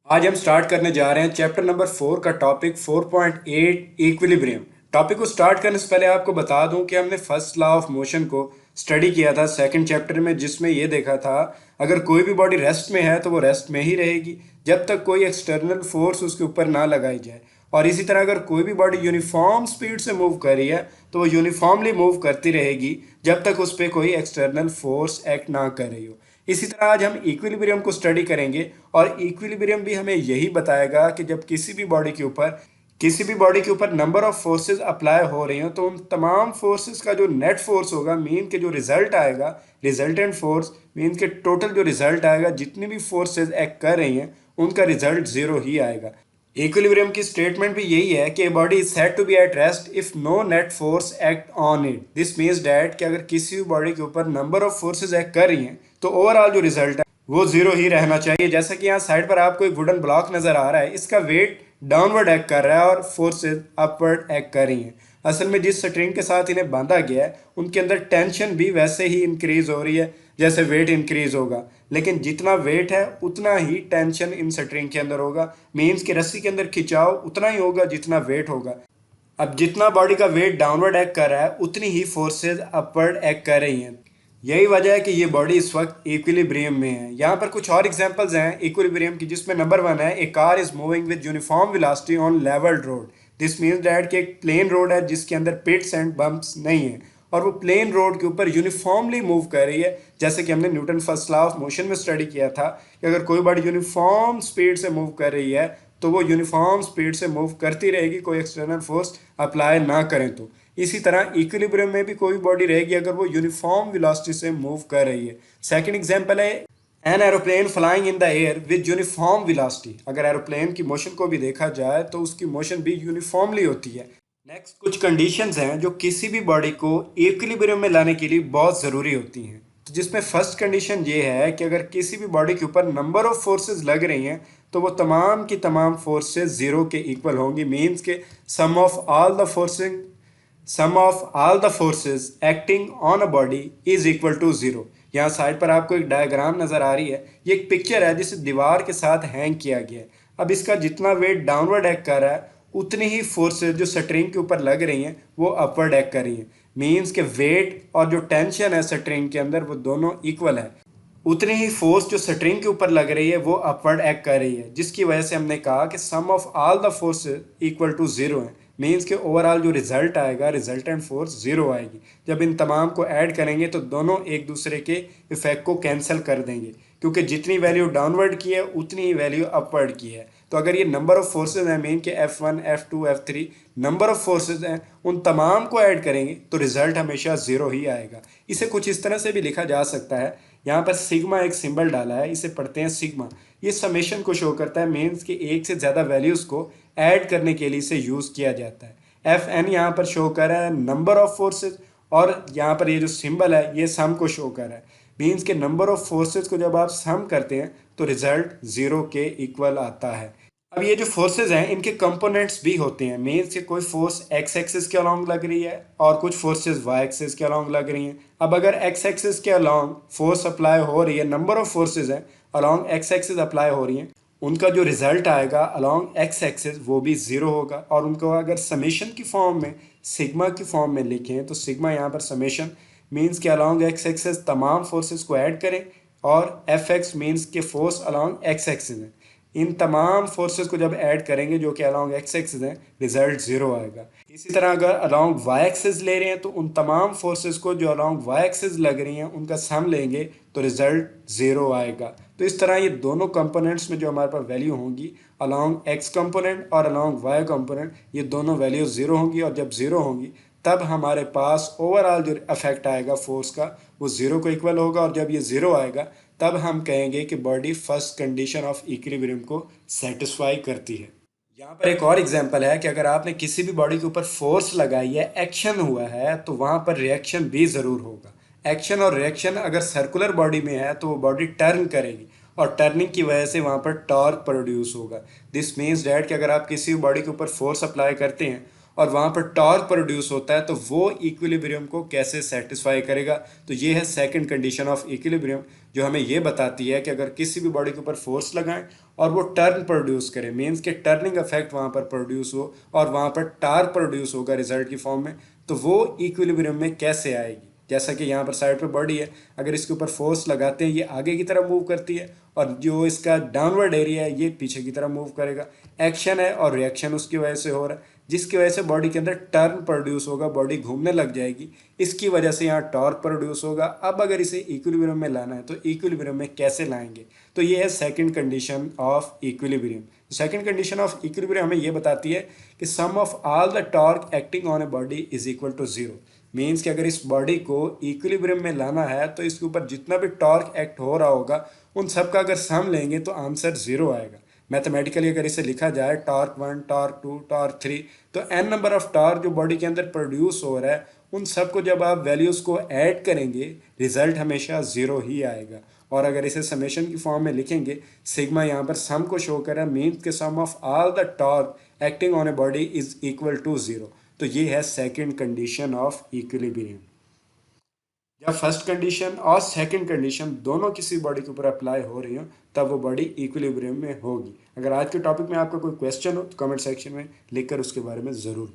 आज हम स्टार्ट करने जा रहे हैं चैप्टर नंबर 4 का टॉपिक 4.8 इक्विलिब्रियम। टॉपिक को स्टार्ट करने से पहले आपको बता दूं कि हमने फर्स्ट लॉ ऑफ मोशन को स्टडी किया था सेकंड चैप्टर में, जिसमें ये देखा था अगर कोई भी बॉडी रेस्ट में है तो वो रेस्ट में ही रहेगी जब तक कोई एक्सटर्नल फोर्स उसके ऊपर ना लगाई जाए। और इसी तरह अगर कोई भी बॉडी यूनिफॉर्म स्पीड से मूव कर रही है तो वो यूनिफॉर्मली मूव करती रहेगी जब तक उस पर कोई एक्सटर्नल फोर्स एक्ट ना कर रही हो। इसी तरह आज हम इक्विलिब्रियम को स्टडी करेंगे और इक्विलिब्रियम भी हमें यही बताएगा कि जब किसी भी बॉडी के ऊपर नंबर ऑफ फोर्सेस अप्लाई हो रही हो तो उन तमाम फोर्सेस का जो नेट फोर्स होगा, मीन के जो रिजल्ट आएगा, रिजल्टेंट फोर्स मीन के टोटल जो रिजल्ट आएगा, जितनी भी फोर्सेस एक्ट कर रही हैं उनका रिजल्ट जीरो ही आएगा। इक्विलिब्रियम की स्टेटमेंट भी यही है कि body is said to be at rest if no net force act on it. This means that कि अगर किसी भी बॉडी के ऊपर नंबर ऑफ फोर्सेस एक्ट कर रही हैं तो ओवरऑल जो रिजल्ट है वो जीरो ही रहना चाहिए। जैसा कि यहाँ साइड पर आपको एक वुडन ब्लॉक नजर आ रहा है, इसका वेट डाउनवर्ड एक्ट कर रहा है और फोर्सेस अपवर्ड एक्ट कर रही हैं। असल में जिस स्ट्रिंग के साथ इन्हें बांधा गया है उनके अंदर टेंशन भी वैसे ही इंक्रीज हो रही है जैसे वेट इंक्रीज होगा, लेकिन जितना वेट है उतना ही टेंशन इन स्ट्रिंग के अंदर होगा। मीन्स कि रस्सी के अंदर खिंचाव उतना ही होगा जितना वेट होगा। अब जितना बॉडी का वेट डाउनवर्ड एक्ट कर रहा है उतनी ही फोर्सेस अपवर्ड एक्ट कर रही हैं। यही वजह है कि ये बॉडी इस वक्त इक्विलिब्रियम में है। यहाँ पर कुछ और एग्जांपल्स हैं इक्विलिब्रियम की, जिसमें नंबर 1 है a car is moving with uniform velocity on levelled road. This means that कि एक प्लेन रोड है जिसके अंदर पिट्स एंड बम्प्स नहीं है और वो प्लेन रोड के ऊपर यूनिफॉर्मली मूव कर रही है। जैसे कि हमने Newton first law of motion में स्टडी किया था कि अगर कोई बॉडी यूनिफॉर्म स्पीड से मूव कर रही है तो वो यूनिफॉर्म स्पीड से मूव करती रहेगी, कोई एक्सटर्नल फोर्स अप्लाई ना करें तो। इसी तरह इक्विलिब्रियम में भी कोई बॉडी रहेगी अगर वो यूनिफॉर्म वेलोसिटी से मूव कर रही है। सेकंड एग्जांपल है an aeroplane flying in the air with uniform velocity. अगर एरोप्लेन की मोशन को भी देखा जाए तो उसकी मोशन भी यूनिफॉर्मली होती है। नेक्स्ट कुछ कंडीशंस हैं जो किसी भी बॉडी को इक्विलिब्रियम में लाने के लिए बहुत ज़रूरी होती हैं। तो जिसमें फर्स्ट कंडीशन ये है कि अगर किसी भी बॉडी के ऊपर नंबर ऑफ फोर्सेस लग रही हैं तो वो तमाम की तमाम फोर्सेस जीरो के इक्वल होंगी। मीन्स के sum of all the forces acting on a body is equal to zero. यहाँ साइड पर आपको एक डायग्राम नज़र आ रही है, ये एक पिक्चर है जिसे दीवार के साथ हैंग किया गया है। अब इसका जितना वेट डाउनवर्ड एक्ट कर रहा है उतनी ही फोर्सेस जो स्ट्रिंग के ऊपर लग रही हैं वो अपवर्ड एक्ट कर रही हैं। मीन्स के वेट और जो टेंशन है स्ट्रिंग के अंदर वो दोनों इक्वल है। उतनी ही फोर्स जो स्ट्रिंग के ऊपर लग रही है वो अपवर्ड एक्ट कर रही है, जिसकी वजह से हमने कहा कि sum of all the forces equal to zero है। मीन्स के ओवरऑल जो रिजल्ट आएगा, रिजल्टेंट फोर्स जीरो आएगी। जब इन तमाम को ऐड करेंगे तो दोनों एक दूसरे के इफेक्ट को कैंसिल कर देंगे, क्योंकि जितनी वैल्यू डाउनवर्ड की है उतनी ही वैल्यू अपवर्ड की है। तो अगर ये नंबर ऑफ फोर्सेज हैं, मीन के F1 F2 F3 number of forces हैं, उन तमाम को ऐड करेंगे तो रिजल्ट हमेशा ज़ीरो ही आएगा। इसे कुछ इस तरह से भी लिखा जा सकता है, यहाँ पर सिग्मा एक सिंबल डाला है, इसे पढ़ते हैं सिग्मा। ये समेशन को शो करता है, मीन्स कि एक से ज़्यादा वैल्यूज़ को ऐड करने के लिए इसे यूज़ किया जाता है। FN यहाँ पर शो कर रहा है नंबर ऑफ फोर्सेज, और यहाँ पर ये जो सिंबल है ये सम को शो कर रहा है। मीन्स के नंबर ऑफ फोर्सेज को जब आप सम करते हैं तो रिजल्ट ज़ीरो के इक्वल आता है। अब ये जो फोर्सेज हैं इनके कंपोनेंट्स भी होते हैं। मीन्स के कोई फोर्स एक्स एक्सिस के अलॉन्ग लग रही है और कुछ फोर्सेज वाई एक्सिस के अलॉन्ग लग रही हैं। अब अगर एक्स एक्सिस के अलॉन्ग फोर्स अप्लाई हो रही है, नंबर ऑफ फोर्सेज हैं अलॉन्ग एक्स एक्सिस अप्लाई हो रही हैं, उनका जो रिजल्ट आएगा अलॉन्ग एक्स एक्सिस वो भी ज़ीरो होगा। और उनको अगर समेशन की फॉर्म में, सिग्मा की फॉर्म में लिखें तो सिग्मा यहाँ पर समेशन मीन्स के अलॉन्ग एक्स एक्सिस तमाम फोर्सेस को ऐड करें, और एफ एक्स मीन्स के फोर्स अलॉन्ग एक्स एक्सिस है। इन तमाम फोर्सेस को जब ऐड करेंगे जो कि अलॉन्ग एक्स एक्सिस हैं, रिजल्ट ज़ीरो आएगा। इसी तरह अगर अलॉन्ग वाई एक्सिस ले रहे हैं तो उन तमाम फोर्सेस को जो अलॉन्ग वाई एक्सिस लग रही हैं उनका सम लेंगे तो रिजल्ट ज़ीरो आएगा। तो इस तरह ये दोनों कंपोनेंट्स में जो हमारे पास वैल्यू होंगी, अलॉन्ग एक्स कंपोनेंट और अलॉन्ग वाई कंपोनेंट, ये दोनों वैल्यू ज़ीरो होंगी। और जब ज़ीरो होंगी तब हमारे पास ओवरऑल जो इफेक्ट आएगा फोर्स का वो ज़ीरो को इक्वल होगा। और जब ये ज़ीरो आएगा तब हम कहेंगे कि body first condition of equilibrium को सेटिस्फाई करती है। यहाँ पर एक और एग्जांपल है कि अगर आपने किसी भी बॉडी के ऊपर फोर्स लगाई है, एक्शन हुआ है, तो वहाँ पर रिएक्शन भी ज़रूर होगा। एक्शन और रिएक्शन अगर सर्कुलर बॉडी में है तो वो बॉडी टर्न करेगी और टर्निंग की वजह से वहाँ पर टॉर्क प्रोड्यूस होगा। दिस मीन्स डैट कि अगर आप किसी भी बॉडी के ऊपर फोर्स अप्लाई करते हैं और वहाँ पर टॉर्क प्रोड्यूस होता है, तो वो इक्विलिब्रियम को कैसे सेटिस्फाई करेगा। तो ये है सेकंड कंडीशन ऑफ इक्विलिब्रियम, जो हमें ये बताती है कि अगर किसी भी बॉडी के ऊपर फोर्स लगाएं और वो टर्न प्रोड्यूस करे, मीन्स के टर्निंग इफेक्ट वहाँ पर प्रोड्यूस हो और वहाँ पर टार्क प्रोड्यूस होगा रिजल्ट की फॉर्म में, तो वो इक्विलिब्रियम में कैसे आएगी। जैसा कि यहाँ पर साइड पे बॉडी है, अगर इसके ऊपर फोर्स लगाते हैं ये आगे की तरफ मूव करती है और जो इसका डाउनवर्ड एरिया है ये पीछे की तरफ मूव करेगा। एक्शन है और रिएक्शन उसकी वजह से हो रहा है, जिसकी वजह से बॉडी के अंदर टर्न प्रोड्यूस होगा, बॉडी घूमने लग जाएगी, इसकी वजह से यहाँ टॉर्क प्रोड्यूस होगा। अब अगर इसे इक्विलिब्रियम में लाना है तो इक्विलिब्रियम में कैसे लाएंगे, तो ये है second condition of equilibrium. Second condition of equilibrium हमें ये बताती है कि sum of all the torque acting on a body is equal to zero. Means कि अगर इस बॉडी को इक्विलिब्रियम में लाना है तो इसके ऊपर जितना भी टॉर्क एक्ट हो रहा होगा उन सब का अगर सम लेंगे तो आंसर जीरो आएगा। मैथमेटिकली अगर इसे लिखा जाए टॉर्क 1, टॉर्क 2, टॉर्क 3, तो एन नंबर ऑफ टॉर्क जो बॉडी के अंदर प्रोड्यूस हो रहा है उन सब को जब आप वैल्यूज़ को ऐड करेंगे रिजल्ट हमेशा ज़ीरो ही आएगा। और अगर इसे समेशन की फॉर्म में लिखेंगे, सिग्मा यहाँ पर सम को शो कर रहा है, मीन्स के sum of all the torque acting on a body is equal to zero. तो ये है सेकंड कंडीशन ऑफ इक्विलिब्रियम। जब फर्स्ट कंडीशन और सेकंड कंडीशन दोनों किसी बॉडी के ऊपर अप्लाई हो रही हो तब वो बॉडी इक्विलिब्रियम में होगी। अगर आज के टॉपिक में आपका कोई क्वेश्चन हो तो कमेंट सेक्शन में लिखकर उसके बारे में ज़रूर